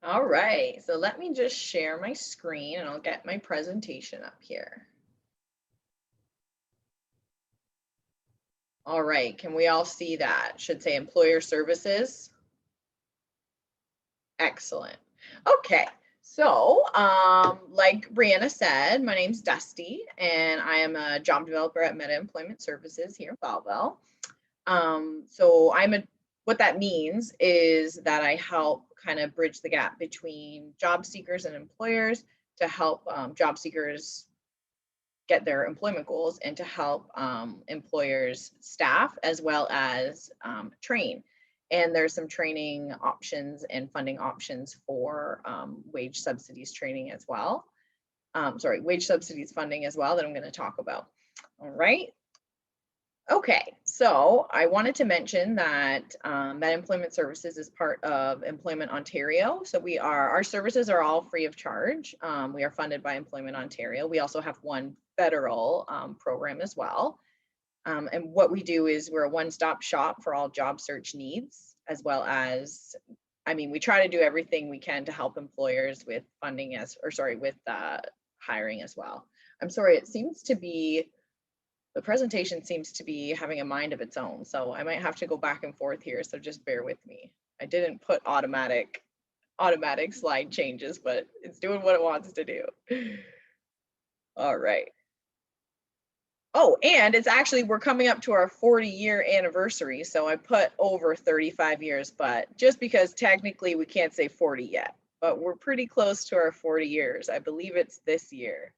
All right, so let me just share my screen and I'll get my presentation up here. All right, can we all see that? Should say employer services. Excellent. Okay, so like Brianna said, my name's Dusty and I am a job developer at Meta Employment Services here in Belleville. So what that means is that I help kind of bridge the gap between job seekers and employers to help job seekers get their employment goals and to help employers staff as well as train. And there's some training options and funding options for wage subsidies training as well. Sorry, wage subsidies funding as well that I'm going to talk about. All right. Okay, so I wanted to mention that Med Employment Services is part of Employment Ontario. So our services are all free of charge. We are funded by Employment Ontario. We also have one federal program as well. And what we do is we're a one-stop shop for all job search needs, as well as, we try to do everything we can to help employers with funding with hiring as well. I'm sorry, the presentation seems to be having a mind of its own, so I might have to go back and forth here, so just bear with me. I didn't put automatic slide changes, but it's doing what it wants to do. All right. Oh, and we're coming up to our 40-year anniversary, so I put over 35 years, but just because technically we can't say 40 yet, but we're pretty close to our 40 years. I believe it's this year.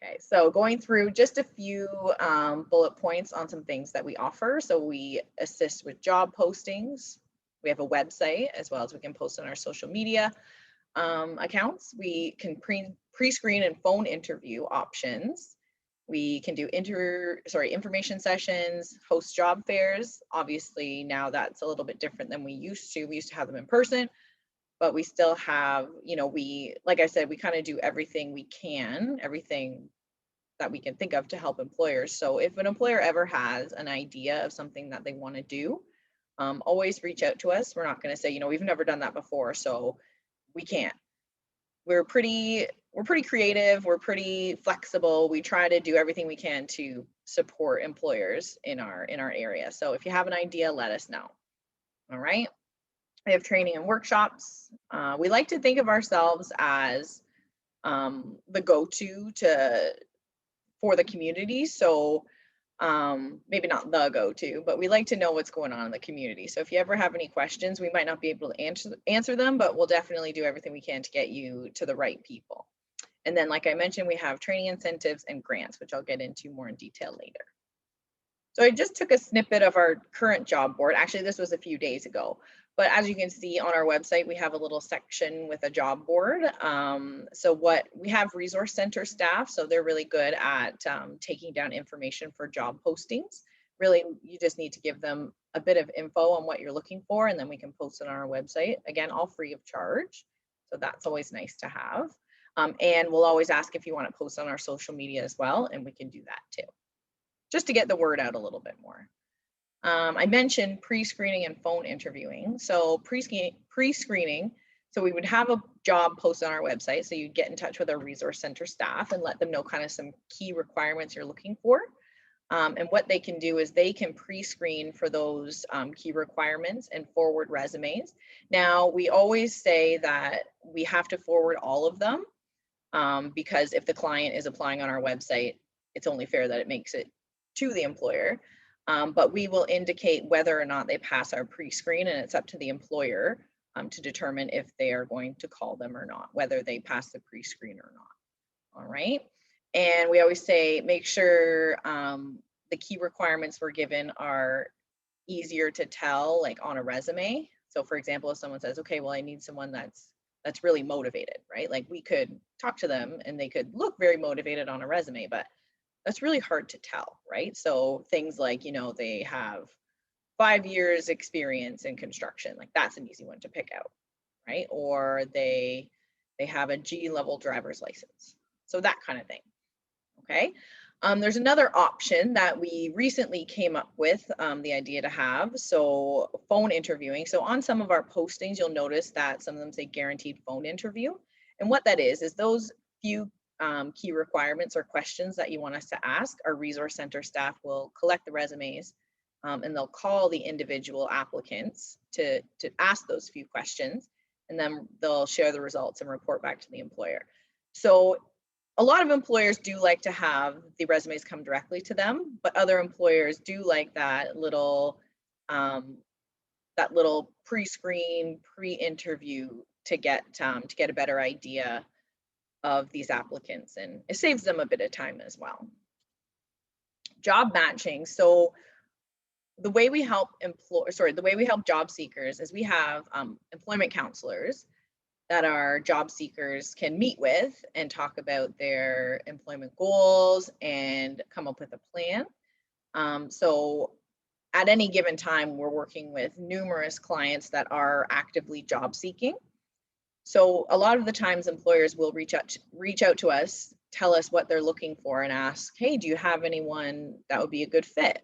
Okay, so going through just a few bullet points on some things that we offer. So we assist with job postings. We have a website as well as we can post on our social media accounts. We can pre-screen and phone interview options. We can do information sessions, host job fairs. Obviously now that's a little bit different than we used to. We used to have them in person, but we still have, like I said, we kind of do everything that we can think of to help employers. So if an employer ever has an idea of something that they want to do, always reach out to us. We're not going to say, we've never done that before, so we can't. We're pretty creative. We're pretty flexible. We try to do everything we can to support employers in our area. So if you have an idea, let us know. All right. We have training and workshops. We like to think of ourselves as the go-to for the community. So maybe not the go-to, but we like to know what's going on in the community. So if you ever have any questions, we might not be able to answer them, but we'll definitely do everything we can to get you to the right people. And then, like I mentioned, we have training incentives and grants, which I'll get into more in detail later. So I just took a snippet of our current job board. Actually, this was a few days ago. But as you can see on our website, we have a little section with a job board. So what we have resource center staff, so they're really good at taking down information for job postings. Really, you just need to give them a bit of info on what you're looking for, and then we can post it on our website. Again, all free of charge. So that's always nice to have. And we'll always ask if you want to post on our social media as well, and we can do that too, just to get the word out a little bit more. I mentioned pre-screening and phone interviewing. So pre-screening, so we would have a job post on our website. So you'd get in touch with our resource center staff and let them know kind of some key requirements you're looking for. And what they can do is they can pre-screen for those key requirements and forward resumes. Now, we always say that we have to forward all of them because if the client is applying on our website, it's only fair that it makes it to the employer. But we will indicate whether or not they pass our pre-screen, and it's up to the employer to determine if they are going to call them or not, whether they pass the pre-screen or not. All right. And we always say, make sure the key requirements we're given are easier to tell, like on a resume. So for example, if someone says, okay, well, I need someone that's really motivated, right? Like we could talk to them and they could look very motivated on a resume, but that's really hard to tell, right? So things like, they have 5 years experience in construction, like that's an easy one to pick out, right? Or they have a G level driver's license. So that kind of thing, okay? There's another option that we recently came up with the idea to have. So phone interviewing. So on some of our postings, you'll notice that some of them say guaranteed phone interview. And what that is those few key requirements or questions that you want us to ask. Our resource center staff will collect the resumes and they'll call the individual applicants to ask those few questions. And then they'll share the results and report back to the employer. So a lot of employers do like to have the resumes come directly to them, but other employers do like that little pre-screen, pre-interview to get a better idea of these applicants, and it saves them a bit of time as well. Job matching. So the way we help job seekers is we have employment counselors that our job seekers can meet with and talk about their employment goals and come up with a plan. So at any given time, we're working with numerous clients that are actively job seeking. So a lot of the times employers will reach out to us, tell us what they're looking for and ask, hey, do you have anyone that would be a good fit?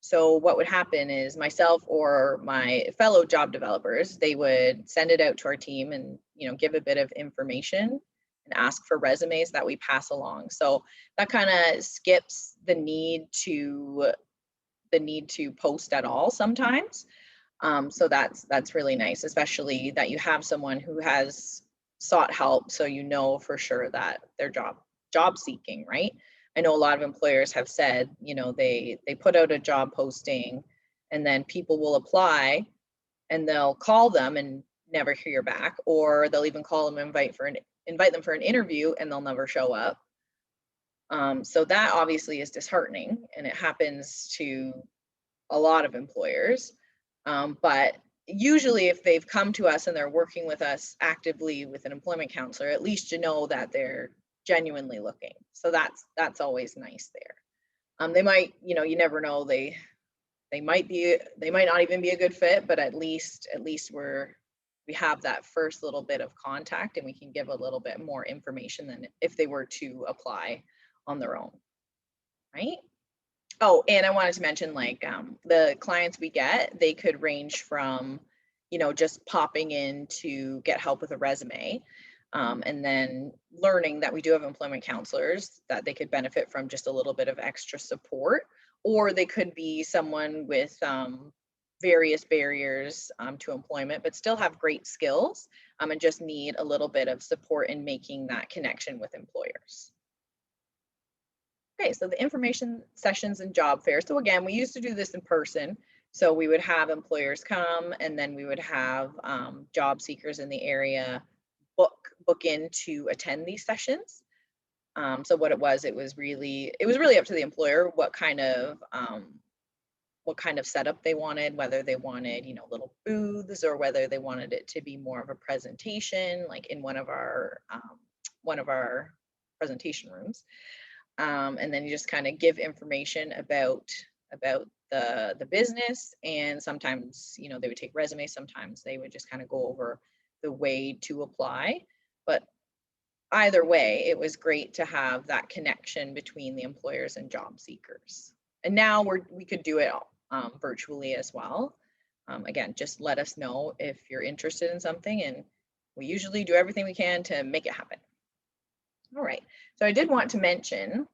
So what would happen is myself or my fellow job developers, they would send it out to our team and, give a bit of information and ask for resumes that we pass along. So that kind of skips the need to post at all sometimes. So that's really nice, especially that you have someone who has sought help, so you know for sure that they're job seeking, right? I know a lot of employers have said, they put out a job posting and then people will apply and they'll call them and never hear back, or they'll even call them and invite them for an interview and they'll never show up. So that obviously is disheartening, and it happens to a lot of employers. But usually if they've come to us and they're working with us actively with an employment counselor, at least you know that they're genuinely looking. So that's always nice there. They might, you never know, they might not even be a good fit, but at least we have that first little bit of contact and we can give a little bit more information than if they were to apply on their own, right? Oh, and I wanted to mention, the clients we get, they could range from, just popping in to get help with a resume, and then learning that we do have employment counselors that they could benefit from just a little bit of extra support, or they could be someone with various barriers to employment, but still have great skills and just need a little bit of support in making that connection with employers. Okay, so the information sessions and job fairs. So again, we used to do this in person. So we would have employers come and then we would have job seekers in the area book in to attend these sessions. So what it was really up to the employer what kind of setup they wanted, whether they wanted, little booths, or whether they wanted it to be more of a presentation, like in one of our presentation rooms. And then you just kind of give information about the business, and sometimes they would take resumes, sometimes they would just kind of go over the way to apply. But either way, it was great to have that connection between the employers and job seekers. And now we could do it virtually as well. Again, just let us know if you're interested in something, and we usually do everything we can to make it happen. All right, so I did want to mention,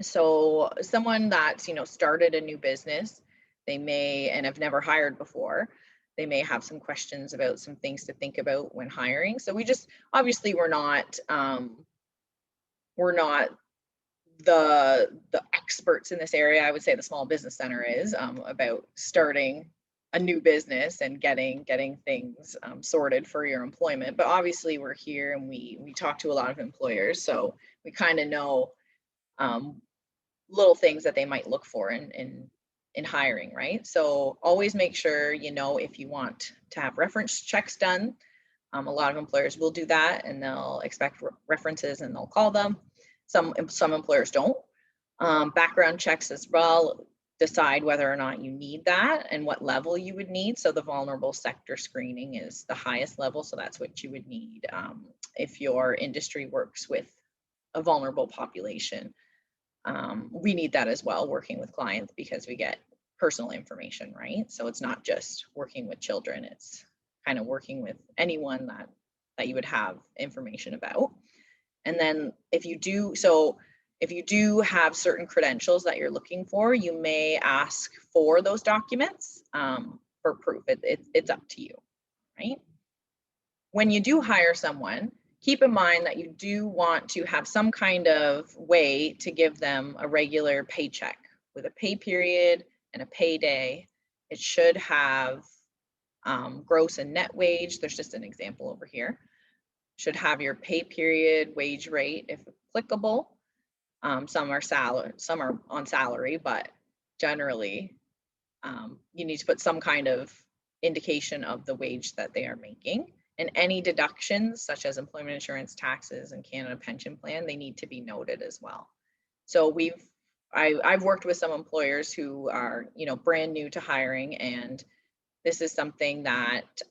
so someone that's, started a new business, they may, and have never hired before, they may have some questions about some things to think about when hiring. So obviously we're not the experts in this area. I would say the Small Business Center is about starting a new business and getting things sorted for your employment. But obviously we're here and we talk to a lot of employers, so we kind of know little things that they might look for in hiring, right? So always make sure if you want to have reference checks done. A lot of employers will do that, and they'll expect references and they'll call them. Some employers don't. Background checks as well. Decide whether or not you need that and what level you would need. So the vulnerable sector screening is the highest level, so that's what you would need if your industry works with a vulnerable population. we need that as well, working with clients, because we get personal information, right? So it's not just working with children, it's kind of working with anyone that you would have information about. And then if you do have certain credentials that you're looking for, you may ask for those documents for proof. It's up to you, right? When you do hire someone, keep in mind that you do want to have some kind of way to give them a regular paycheck with a pay period and a payday. It should have gross and net wage. There's just an example over here. Should have your pay period, wage rate, if applicable. Some are on salary, but generally you need to put some kind of indication of the wage that they are making. And any deductions such as employment insurance, taxes, and Canada pension plan, they need to be noted as well. So I've worked with some employers who are, brand new to hiring, and this is something that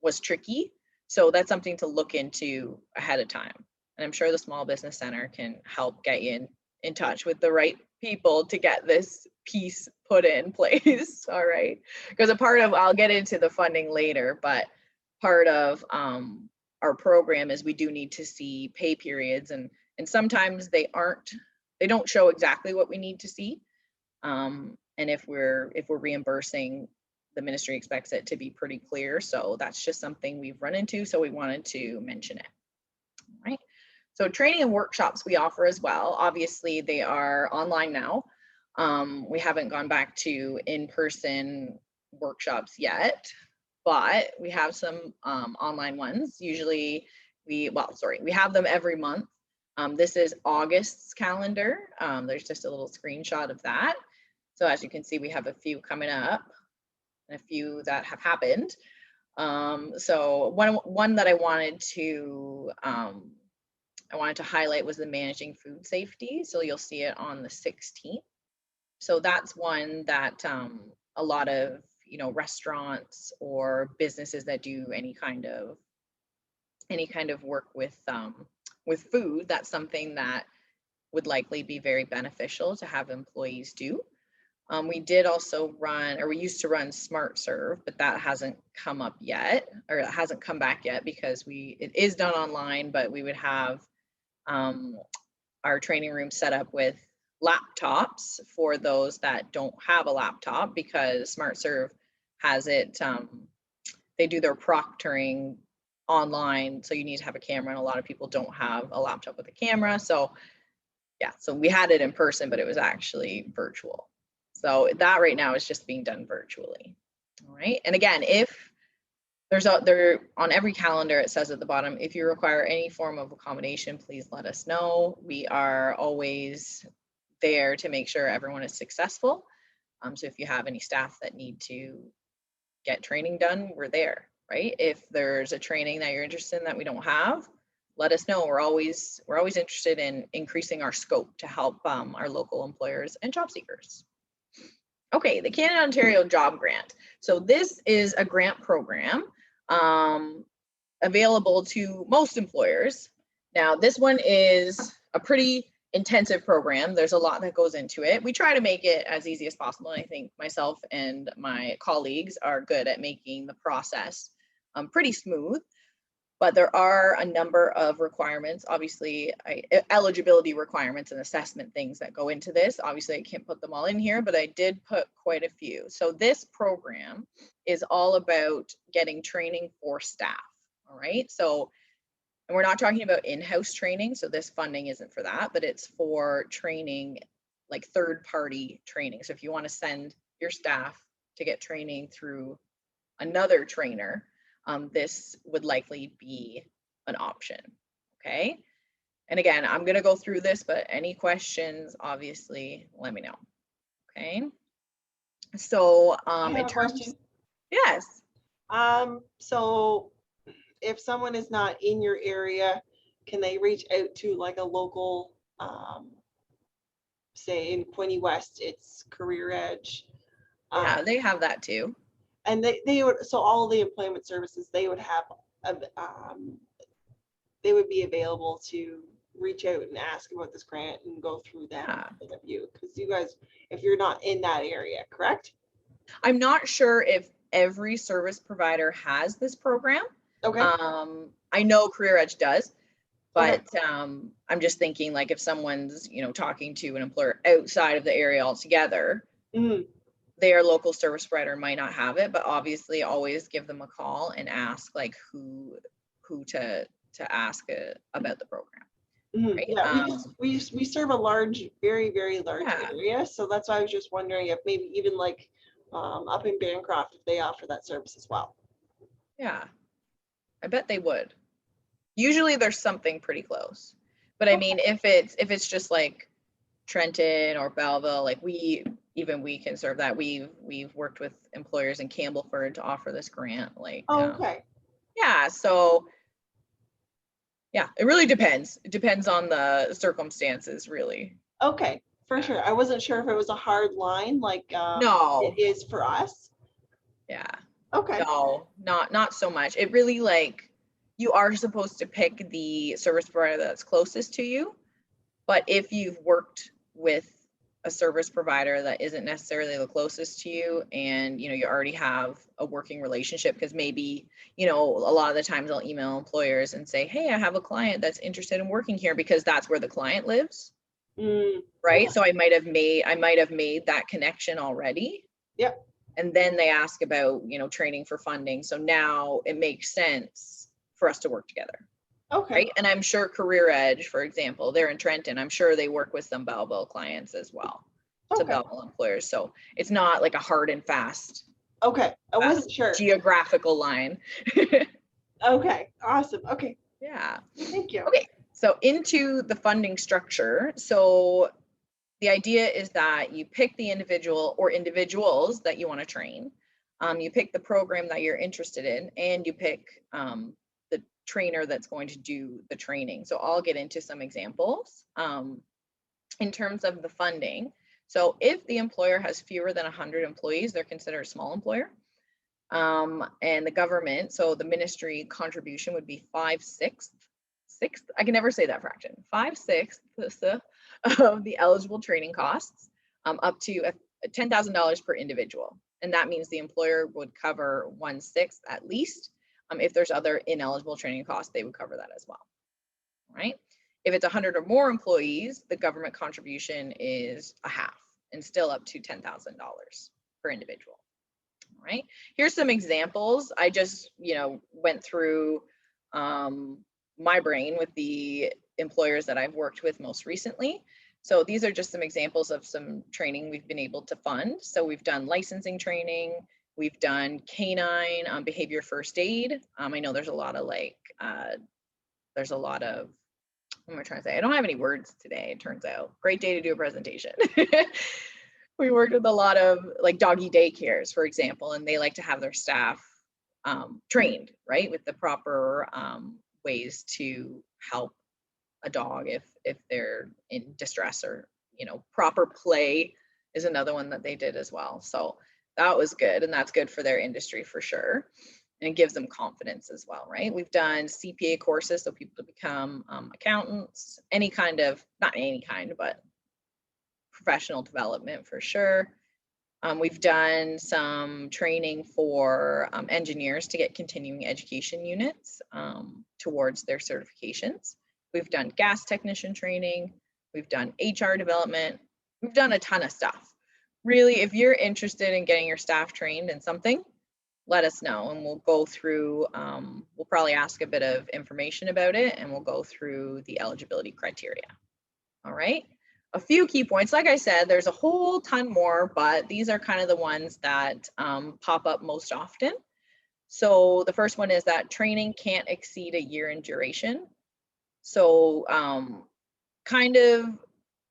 was tricky. So that's something to look into ahead of time. And I'm sure the Small Business Center can help get you in touch with the right people to get this piece put in place. All right. Because I'll get into the funding later, but part of our program is we do need to see pay periods, and sometimes they don't show exactly what we need to see. And if we're reimbursing, the ministry expects it to be pretty clear. So that's just something we've run into. So we wanted to mention it. All right. So training and workshops we offer as well. Obviously, they are online now. We haven't gone back to in-person workshops yet, but we have some online ones. Usually we have them every month. This is August's calendar. There's just a little screenshot of that. So as you can see, we have a few coming up and a few that have happened. So one that I wanted to highlight was the Managing Food Safety. So you'll see it on the 16th. So that's one that a lot of restaurants or businesses that do any kind of work with food, that's something that would likely be very beneficial to have employees do. We did also we used to run Smart Serve, but that hasn't come up yet, or it hasn't come back yet, because it is done online, but we would have our training room set up with laptops for those that don't have a laptop, because Smart Serve has it, they do their proctoring online, so you need to have a camera, and a lot of people don't have a laptop with a camera. So yeah, so we had it in person, but it was actually virtual. So that right now is just being done virtually. All right. And again, if there on every calendar, it says at the bottom, if you require any form of accommodation, please let us know. We are always there to make sure everyone is successful. So if you have any staff that need to get training done, we're there, right? If there's a training that you're interested in that we don't have, let us know. We're always interested in increasing our scope to help our local employers and job seekers. Okay, the Canada Ontario Job Grant. So this is a grant program available to most employers. Now, this one is a pretty intensive program. There's a lot that goes into it. We try to make it as easy as possible. I think myself and my colleagues are good at making the process pretty smooth. But there are a number of requirements, obviously, eligibility requirements and assessment things that go into this. Obviously, I can't put them all in here, but I did put quite a few. So this program is all about getting training for staff, all right? So, and we're not talking about in-house training, so this funding isn't for that, but it's for training, like third-party training. So if you want to send your staff to get training through another trainer, this would likely be an option, okay? And again, I'm gonna go through this, but any questions, obviously, let me know, okay? So, I have a question. Yes. So if someone is not in your area, can they reach out to like a local, say in Quinte West, it's Career Edge? Yeah, they have that too. And they would, so all the employment services, they would have, they would be available to reach out and ask about this grant and go through them Yeah. instead of you? Because you guys, if you're not in that area, correct? I'm not sure if every service provider has this program. Okay. I know Career Edge does, Okay. but I'm just thinking, like, if someone's, talking to an employer outside of the area altogether, Mhm. their local service provider might not have it, but obviously always give them a call and ask, like, who to ask about the program, right? Yeah, we serve a large, very, very large Yeah. area, so that's why I was just wondering if maybe even like up in Bancroft, if they offer that service as well. Yeah, I bet they would. Usually there's something pretty close, but I mean, if it's just like Trenton or Belleville, like we can serve that. We've worked with employers in Campbellford to offer this grant, like Oh, okay. yeah, so yeah, it really depends. It depends on the circumstances, really. Okay, for Yeah. sure. I wasn't sure if it was a hard line like it No, is for us. yeah, Okay. no, not so much. It really, like, you are supposed to pick the service provider that's closest to you, but if you've worked with a service provider that isn't necessarily the closest to you, and you already have a working relationship, because maybe a lot of the times I'll email employers and say, hey, I have a client that's interested in working here, because that's where the client lives, right? Yeah. So I might have made that connection already. Yep. And then they ask about training for funding, so now it makes sense for us to work together. Okay. Right. And I'm sure Career Edge, for example, they're in Trenton. I'm sure they work with some Belleville clients as well, some Okay. Belleville employers. So it's not like a hard and fast Okay. I wasn't sure. geographical line. Okay. Awesome. Okay. Yeah. Thank you. Okay. So into the funding structure. So the idea is that you pick the individual or individuals that you want to train. You pick the program that you're interested in, and you pick the trainer that's going to do the training. So I'll get into some examples in terms of the funding. So if the employer has fewer than 100 employees, they're considered a small employer. And the government, so the ministry contribution would be 5/6. I can never say that fraction. 5/6 of the eligible training costs, up to $10,000 per individual. And that means the employer would cover 1/6 at least. If there's other ineligible training costs, they would cover that as well. Right? If it's 100 or more employees, the government contribution is a half, and still up to $10,000 per individual. All right. Here's some examples. I just, went through my brain with the employers that I've worked with most recently. So these are just some examples of some training we've been able to fund. So we've done licensing training. We've done canine behavior first aid. I know there's a lot of what am I trying to say? I don't have any words today, it turns out. Great day to do a presentation. We worked with a lot of like doggy daycares, for example, and they like to have their staff trained, right, with the proper ways to help a dog if they're in distress, or proper play is another one that they did as well. So that was good, and that's good for their industry for sure, and it gives them confidence as well, right? We've done CPA courses, so people to become accountants, not any kind, but professional development for sure. We've done some training for engineers to get continuing education units towards their certifications. We've done gas technician training. We've done HR development. We've done a ton of stuff. Really, if you're interested in getting your staff trained in something, let us know, and we'll go through, we'll probably ask a bit of information about it, and we'll go through the eligibility criteria. All right. A few key points. Like I said, there's a whole ton more, but these are kind of the ones that pop up most often. So the first one is that training can't exceed a year in duration. So kind of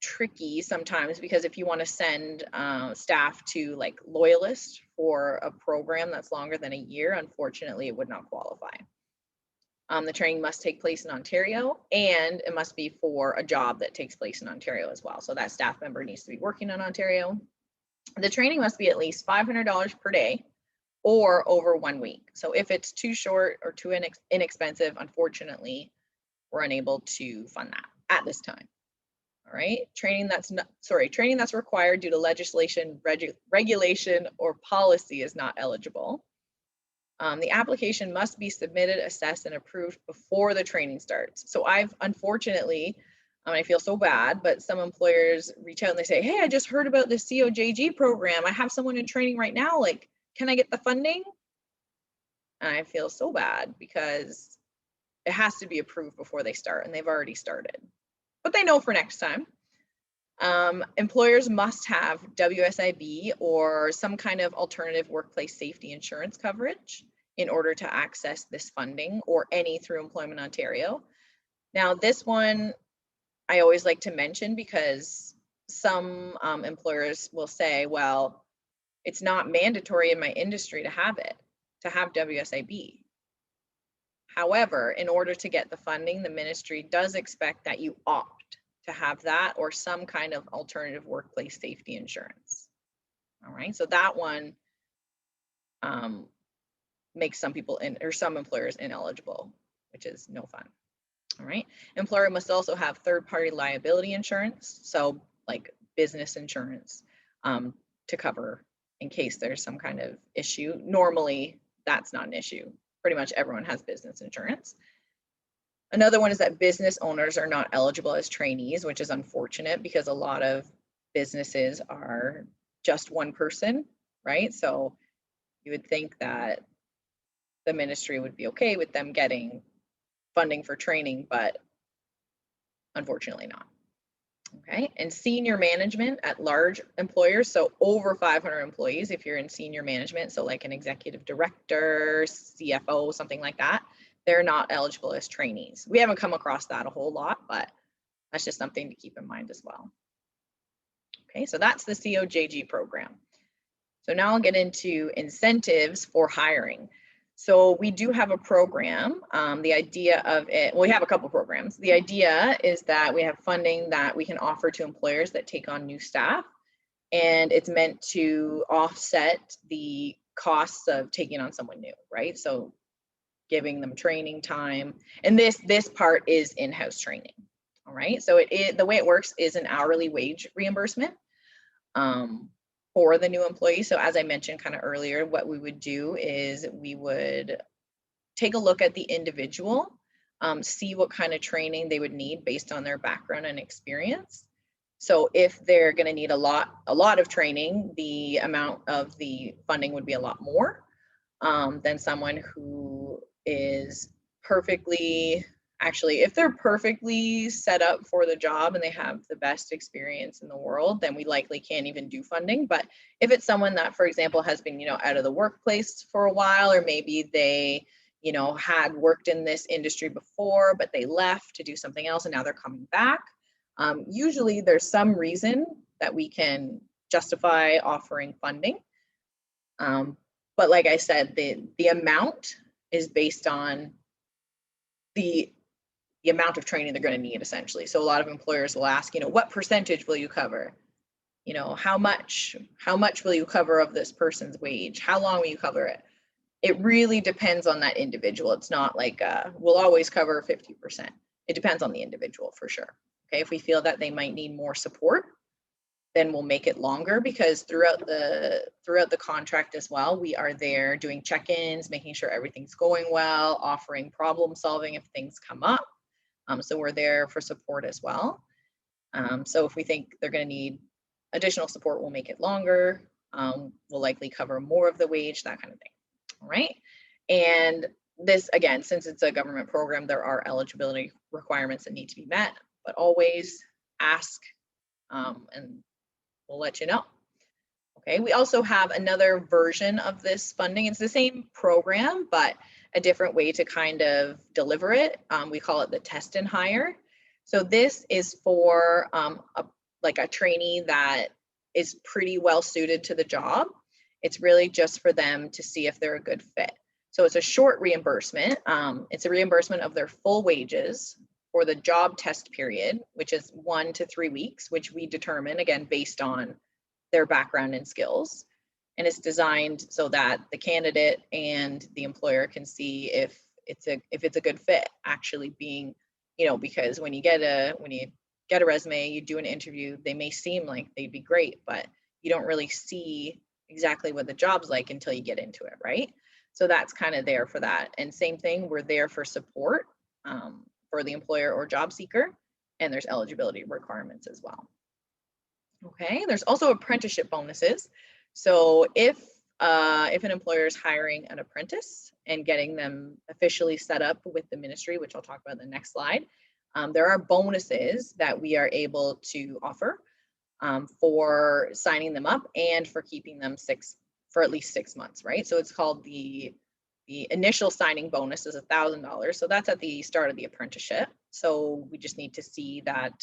tricky sometimes, because if you want to send staff to like Loyalist for a program that's longer than a year, unfortunately, it would not qualify. The training must take place in Ontario, and it must be for a job that takes place in Ontario as well. So that staff member needs to be working in Ontario. The training must be at least $500 per day or over 1 week. So if it's too short or too inexpensive, unfortunately, we're unable to fund that. at this time. All right, training that's required due to legislation, regulation, or policy is not eligible. The application must be submitted, assessed, and approved before the training starts. So I've unfortunately, I feel so bad, but some employers reach out and they say, hey, I just heard about this COJG program. I have someone in training right now. Like, can I get the funding? And I feel so bad because it has to be approved before they start, and they've already started. But they know for next time. Employers must have WSIB or some kind of alternative workplace safety insurance coverage in order to access this funding, or any through Employment Ontario. Now, this one I always like to mention because some employers will say, well, it's not mandatory in my industry to have WSIB. However, in order to get the funding, the ministry does expect that you opt to have that or some kind of alternative workplace safety insurance. All right, so that one makes some employers ineligible, which is no fun. All right, employer must also have third-party liability insurance, so like business insurance, to cover in case there's some kind of issue. Normally, that's not an issue. Pretty much everyone has business insurance. Another one is that business owners are not eligible as trainees, which is unfortunate because a lot of businesses are just one person, right? So you would think that the ministry would be okay with them getting funding for training, but unfortunately not. Okay, and senior management at large employers, so over 500 employees, if you're in senior management, so like an executive director, CFO, something like that, they're not eligible as trainees. We haven't come across that a whole lot, but that's just something to keep in mind as well. Okay, so that's the COJG program. So now I'll get into incentives for hiring. So we do have a program. The idea of it, well, we have a couple programs. The idea is that we have funding that we can offer to employers that take on new staff, and it's meant to offset the costs of taking on someone new, right? So giving them training time, and this part is in-house training. All right, so the way it works is an hourly wage reimbursement for the new employee. So as I mentioned kind of earlier, what we would do is we would take a look at the individual, see what kind of training they would need based on their background and experience. So if they're going to need a lot of training, the amount of the funding would be a lot more than someone who is if they're perfectly set up for the job and they have the best experience in the world, then we likely can't even do funding. But if it's someone that, for example, has been, out of the workplace for a while, or maybe they, had worked in this industry before, but they left to do something else and now they're coming back. Usually there's some reason that we can justify offering funding. But like I said, the amount is based on the amount of training they're going to need, essentially. So a lot of employers will ask, what percentage will you cover? How much will you cover of this person's wage? How long will you cover it? It really depends on that individual. It's not like we'll always cover 50%. It depends on the individual for sure. Okay, if we feel that they might need more support, then we'll make it longer, because throughout the contract as well, we are there doing check-ins, making sure everything's going well, offering problem solving if things come up. So we're there for support as well. So if we think they're going to need additional support, we'll make it longer. We'll likely cover more of the wage, that kind of thing. All right. And this, again, since it's a government program, there are eligibility requirements that need to be met, but always ask and we'll let you know. Okay, we also have another version of this funding. It's the same program, but a different way to kind of deliver it. We call it the test and hire. So this is for a trainee that is pretty well suited to the job. It's really just for them to see if they're a good fit. So it's a short reimbursement. It's a reimbursement of their full wages for the job test period, which is 1 to 3 weeks, which we determine, again, based on their background and skills. And it's designed so that the candidate and the employer can see if it's a good fit, actually being, you know, because when you get a resume, you do an interview, they may seem like they'd be great, but you don't really see exactly what the job's like until you get into it, right? So that's kind of there for that. And same thing, we're there for support for the employer or job seeker, and there's eligibility requirements as well. Okay, there's also apprenticeship bonuses. So if an employer is hiring an apprentice and getting them officially set up with the ministry, which I'll talk about in the next slide, there are bonuses that we are able to offer for signing them up and for keeping them for at least 6 months, right? So it's called the initial signing bonus is $1,000. So that's at the start of the apprenticeship. So we just need to see that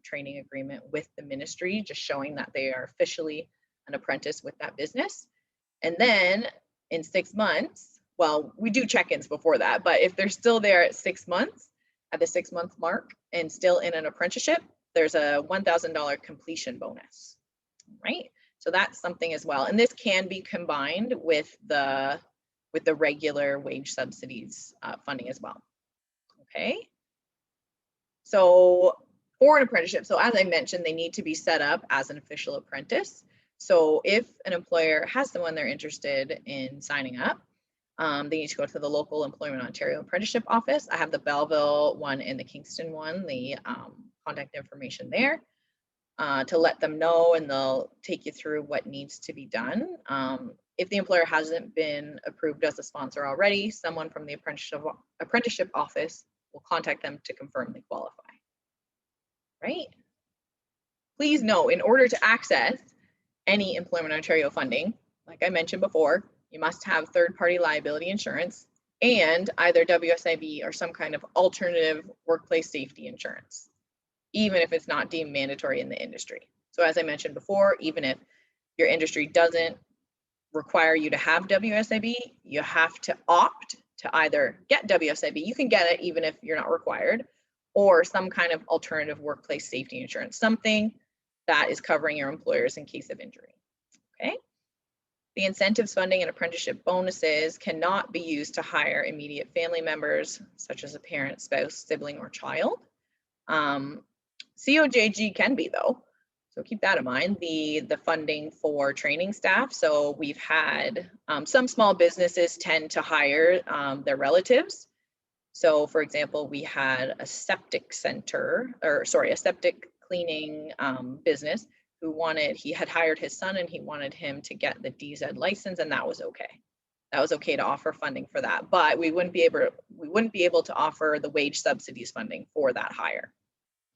training agreement with the ministry, just showing that they are officially an apprentice with that business. And then in 6 months, well, we do check-ins before that, but if they're still there at 6 months, at the 6-month mark and still in an apprenticeship, there's a $1,000 completion bonus, right? So that's something as well. And this can be combined with the regular wage subsidies funding as well. Okay. So for an apprenticeship, so as I mentioned, they need to be set up as an official apprentice. So if an employer has someone they're interested in signing up, they need to go to the local Employment Ontario apprenticeship office. I have the Belleville one and the Kingston one, the contact information there to let them know, and they'll take you through what needs to be done. If the employer hasn't been approved as a sponsor already, someone from the apprenticeship office will contact them to confirm they qualify, right? Please know, in order to access any Employment Ontario funding, like I mentioned before, you must have third-party liability insurance and either WSIB or some kind of alternative workplace safety insurance, even if it's not deemed mandatory in the industry. So as I mentioned before, even if your industry doesn't require you to have WSIB, you have to opt to either get WSIB, you can get it even if you're not required, or some kind of alternative workplace safety insurance, something that is covering your employers in case of injury, okay? The incentives funding and apprenticeship bonuses cannot be used to hire immediate family members, such as a parent, spouse, sibling, or child. COJG can be though, so keep that in mind, the funding for training staff. So we've had some small businesses tend to hire their relatives. So for example, we had a septic cleaning business he had hired his son and he wanted him to get the DZ license, and that was okay. That was okay to offer funding for that, but we wouldn't be able to offer the wage subsidies funding for that hire.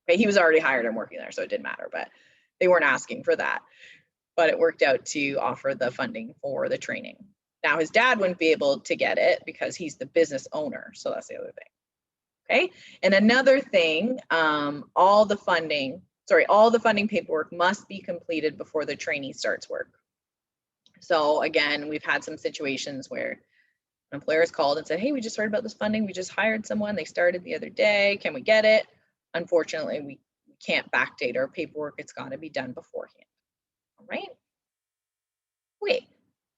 Okay, he was already hired and working there, so it didn't matter, but they weren't asking for that. But it worked out to offer the funding for the training. Now his dad wouldn't be able to get it because he's the business owner, so that's the other thing. Okay, and another thing, all the funding paperwork must be completed before the trainee starts work. So again, we've had some situations where an employer has called and said, hey, we just heard about this funding. We just hired someone. They started the other day. Can we get it? Unfortunately, we can't backdate our paperwork. It's got to be done beforehand. All right. Wait.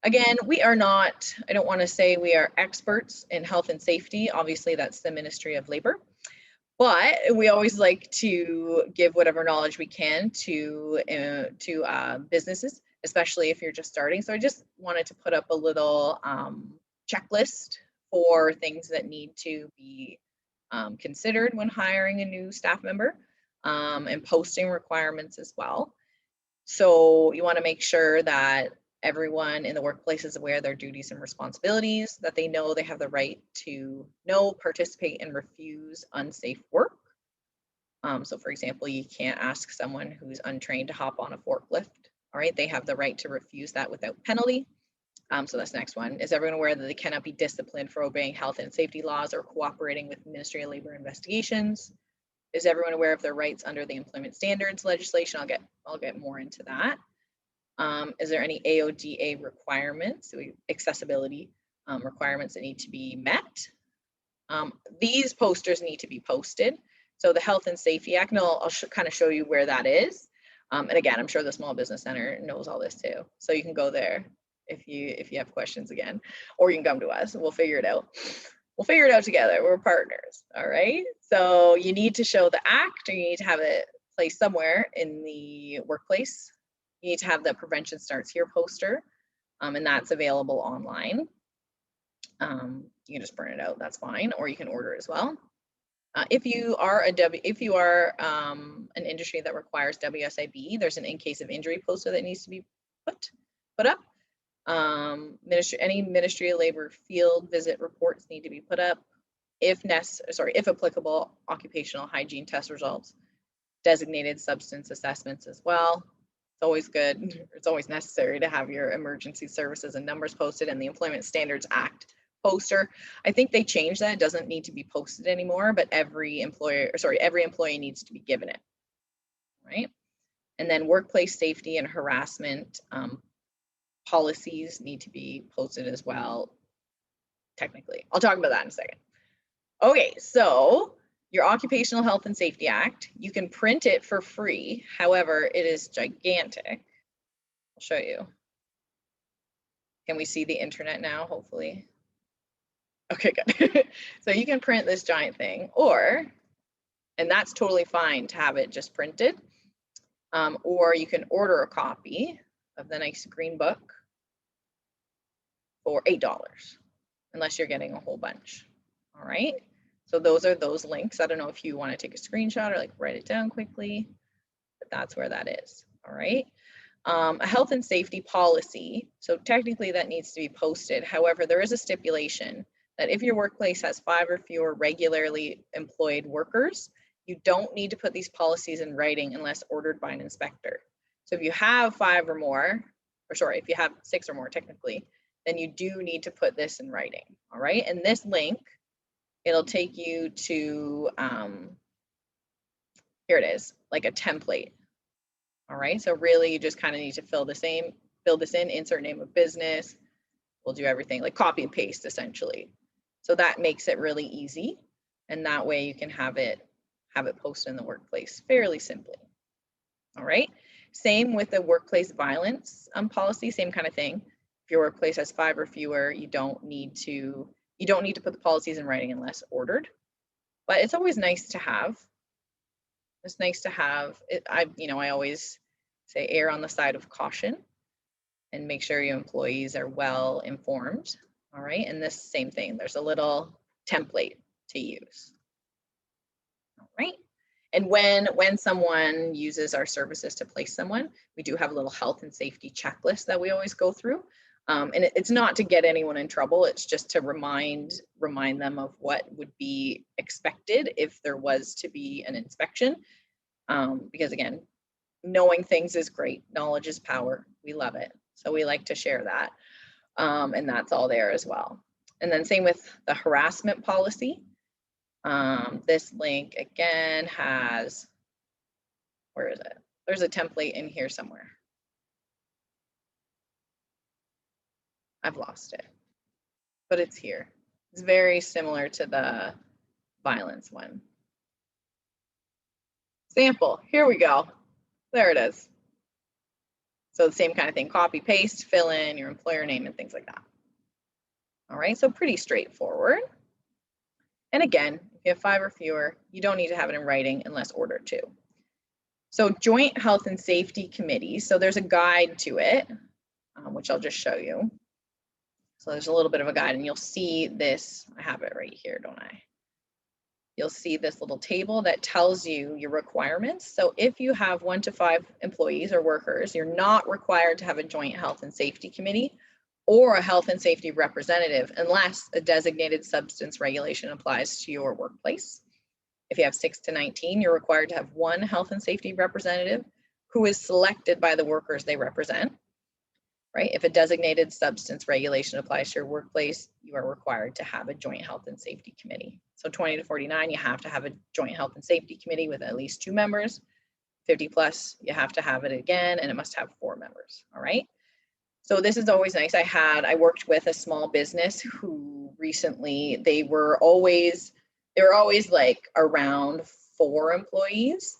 Again, we are not, I don't want to say we are experts in health and safety. Obviously, that's the Ministry of Labor. But we always like to give whatever knowledge we can to businesses, especially if you're just starting. So I just wanted to put up a little checklist for things that need to be considered when hiring a new staff member, and posting requirements as well. So you want to make sure that everyone in the workplace is aware of their duties and responsibilities, that they know they have the right to know, participate, and refuse unsafe work. So for example, you can't ask someone who's untrained to hop on a forklift. All right, they have the right to refuse that without penalty. So that's the next one. Is everyone aware that they cannot be disciplined for obeying health and safety laws or cooperating with Ministry of Labor investigations? Is everyone aware of their rights under the employment standards legislation? I'll get more into that. Is there any AODA requirements, so accessibility requirements that need to be met? These posters need to be posted. So the Health and Safety Act, and I'll kind of show you where that is. And again, I'm sure the Small Business Center knows all this too. So you can go there if you have questions again, or you can come to us and we'll figure it out. We'll figure it out together. We're partners. All right. So you need to show the act, or you need to have it placed somewhere in the workplace. You need to have the Prevention Starts Here poster, and that's available online. You can just print it out, that's fine, or you can order as well. If you are an industry that requires WSIB, there's an in case of injury poster that needs to be put up. Any Ministry of Labor field visit reports need to be put up. If applicable, occupational hygiene test results, designated substance assessments as well. It's always good. It's always necessary to have your emergency services and numbers posted, and the Employment Standards Act poster. I think they changed that. It doesn't need to be posted anymore, but every employee needs to be given it, right? And then workplace safety and harassment policies need to be posted as well, technically. I'll talk about that in a second. Okay, so your Occupational Health and Safety Act, you can print it for free. However, it is gigantic. I'll show you. Can we see the internet now, hopefully? Okay, good. So you can print this giant thing, and that's totally fine to have it just printed, or you can order a copy of the nice green book for $8, unless you're getting a whole bunch. All right, so those are those links. I don't know if you want to take a screenshot or like write it down quickly, but that's where that is. All right. A health and safety policy. So technically that needs to be posted. However, there is a stipulation that if your workplace has 5 or fewer regularly employed workers, you don't need to put these policies in writing unless ordered by an inspector. So if you have 5 or more, if you have 6 or more technically, then you do need to put this in writing. All right. And this link, it'll take you to, here it is, like a template. All right. So really you just kind of need to fill this in, insert name of business. We'll do everything like copy and paste essentially. So that makes it really easy. And that way you can have it posted in the workplace fairly simply. All right. Same with the workplace violence policy, same kind of thing. If your workplace has 5 or fewer, you don't need to put the policies in writing unless ordered. But it's always nice to have. It's nice to have it. I always say err on the side of caution and make sure your employees are well informed. All right, and this same thing, there's a little template to use. All right, and when someone uses our services to place someone, we do have a little health and safety checklist that we always go through. And it's not to get anyone in trouble, it's just to remind them of what would be expected if there was to be an inspection. Because again, knowing things is great. Knowledge is power. We love it. So we like to share that. And that's all there as well. And then same with the harassment policy. This link again has, where is it? There's a template in here somewhere. I've lost it, but it's here. It's very similar to the violence one. Sample, here we go. There it is. So the same kind of thing, copy, paste, fill in your employer name and things like that. All right, so pretty straightforward. And again, if you have 5 or fewer, you don't need to have it in writing unless ordered to. So joint health and safety committees. So there's a guide to it, which I'll just show you. So there's a little bit of a guide and you'll see this, I have it right here, don't I? You'll see this little table that tells you your requirements. So if you have 1 to 5 employees or workers, you're not required to have a joint health and safety committee or a health and safety representative unless a designated substance regulation applies to your workplace. If you have 6 to 19, you're required to have 1 health and safety representative who is selected by the workers they represent. Right? If a designated substance regulation applies to your workplace, you are required to have a joint health and safety committee. So 20 to 49, you have to have a joint health and safety committee with at least 2 members. 50 plus, you have to have it again, and it must have 4 members. All right. So this is always nice. I worked with a small business who recently, they were always like around 4 employees.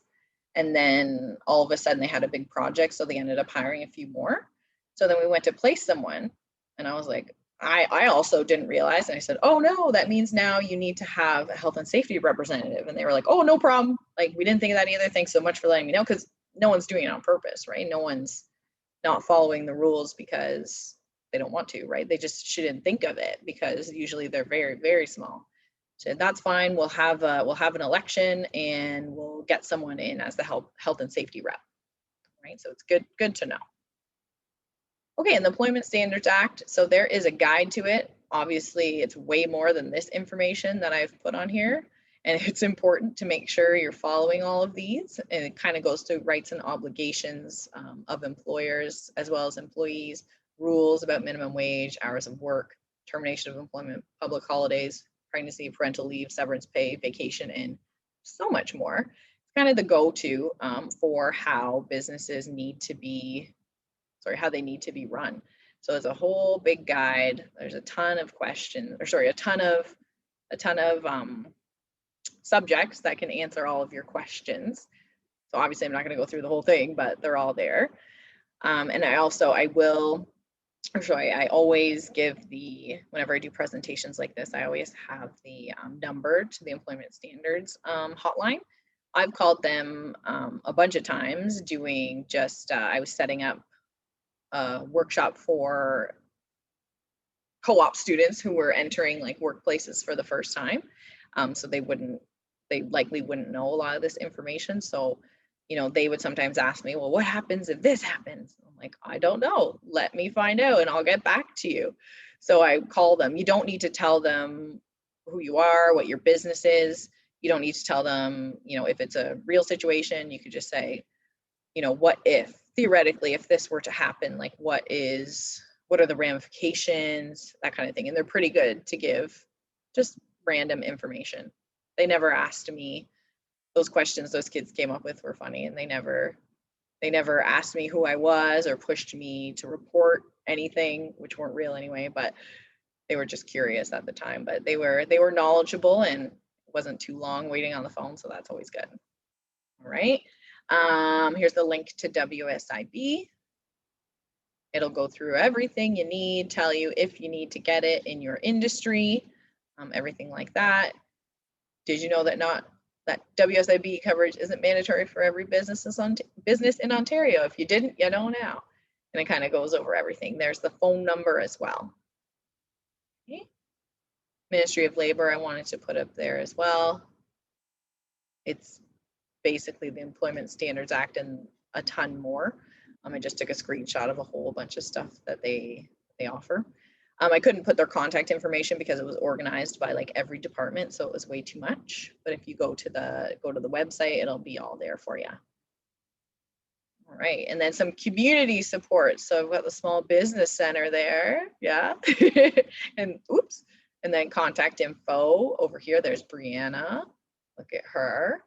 And then all of a sudden they had a big project. So they ended up hiring a few more. So then we went to place someone and I was like, I also didn't realize, and I said, oh no, that means now you need to have a health and safety representative. And they were like, oh, no problem. Like, we didn't think of that either. Thanks so much for letting me know, because no one's doing it on purpose, right? No one's not following the rules because they don't want to, right? They just shouldn't think of it because usually they're very, very small. So that's fine. We'll have an election and we'll get someone in as the health and safety rep, right? So it's good to know. Okay, and the Employment Standards Act, so there is a guide to it. Obviously, it's way more than this information that I've put on here, and it's important to make sure you're following all of these, and it kind of goes through rights and obligations of employers as well as employees, rules about minimum wage, hours of work, termination of employment, public holidays, pregnancy, parental leave, severance pay, vacation, and so much more. It's kind of the go-to for how businesses need to be how they need to be run. So it's a whole big guide. There's a ton of questions, or sorry, a ton of subjects that can answer all of your questions. So obviously I'm not going to go through the whole thing, but they're all there. And I always give whenever I do presentations like this, I always have the number to the Employment Standards hotline. I've called them a bunch of times doing I was setting up a workshop for co-op students who were entering like workplaces for the first time. So they likely wouldn't know a lot of this information. So, they would sometimes ask me, well, what happens if this happens? I'm like, I don't know. Let me find out and I'll get back to you. So I call them. You don't need to tell them who you are, what your business is. You don't need to tell them, if it's a real situation. You could just say, what if, theoretically, if this were to happen, like what are the ramifications, that kind of thing. And they're pretty good to give just random information. They never asked me those questions those kids came up with were funny, and they never asked me who I was or pushed me to report anything, which weren't real anyway, but they were just curious at the time. But they were knowledgeable, and it wasn't too long waiting on the phone, so that's always good. All right. Here's the link to WSIB. It'll go through everything you need, tell you if you need to get it in your industry, everything like that. Did you know that WSIB coverage isn't mandatory for every business in Ontario? If you didn't, you know now. And it kind of goes over everything. There's the phone number as well. Okay. Ministry of Labor, I wanted to put up there as well. It's basically the Employment Standards Act and a ton more. I just took a screenshot of a whole bunch of stuff that they offer. I couldn't put their contact information because it was organized by like every department, so it was way too much. But if you go to the website, it'll be all there for you. All right, and then some community support. So I've got the Small Business Center there, yeah. And oops, and then contact info over here. There's Brianna. Look at her.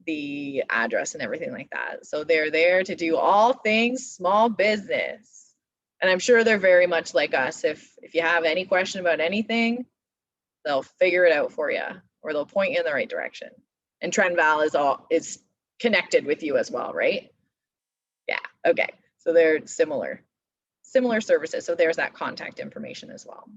The address and everything like that. So they're there to do all things small business. And I'm sure they're very much like us. If you have any question about anything, they'll figure it out for you, or they'll point you in the right direction. And Trendval is connected with you as well, right? Yeah, okay. So they're similar services. So there's that contact information as well.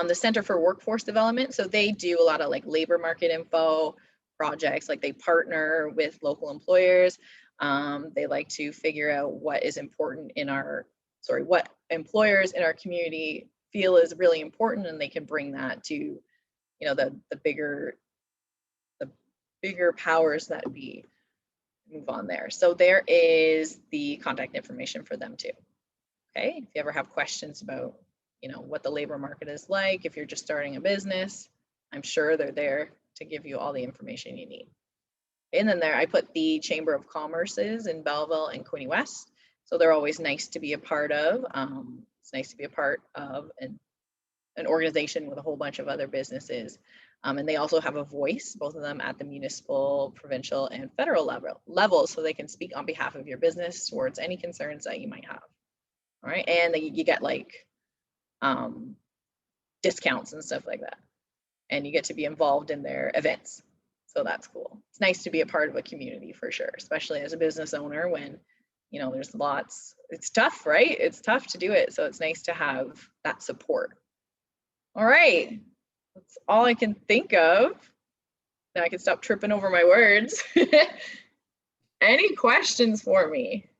The Center for Workforce Development. So they do a lot of like labor market info projects, like they partner with local employers. They like to figure out what is important what employers in our community feel is really important, and they can bring that to, the bigger powers that be. Move on there. So there is the contact information for them too. Okay, if you ever have questions about, what the labor market is like, if you're just starting a business, I'm sure they're there to give you all the information you need. And then there, I put the Chamber of Commerce's in Belleville and Quinte West. So they're always nice to be a part of. It's nice to be a part of an organization with a whole bunch of other businesses. And they also have a voice, both of them at the municipal, provincial, and federal level, so they can speak on behalf of your business towards any concerns that you might have. All right, and you get like discounts and stuff like that. And you get to be involved in their events. So that's cool. It's nice to be a part of a community for sure, especially as a business owner when, you know, there's lots, it's tough, right? It's tough to do it. So it's nice to have that support. All right. That's all I can think of. Now I can stop tripping over my words. Any questions for me?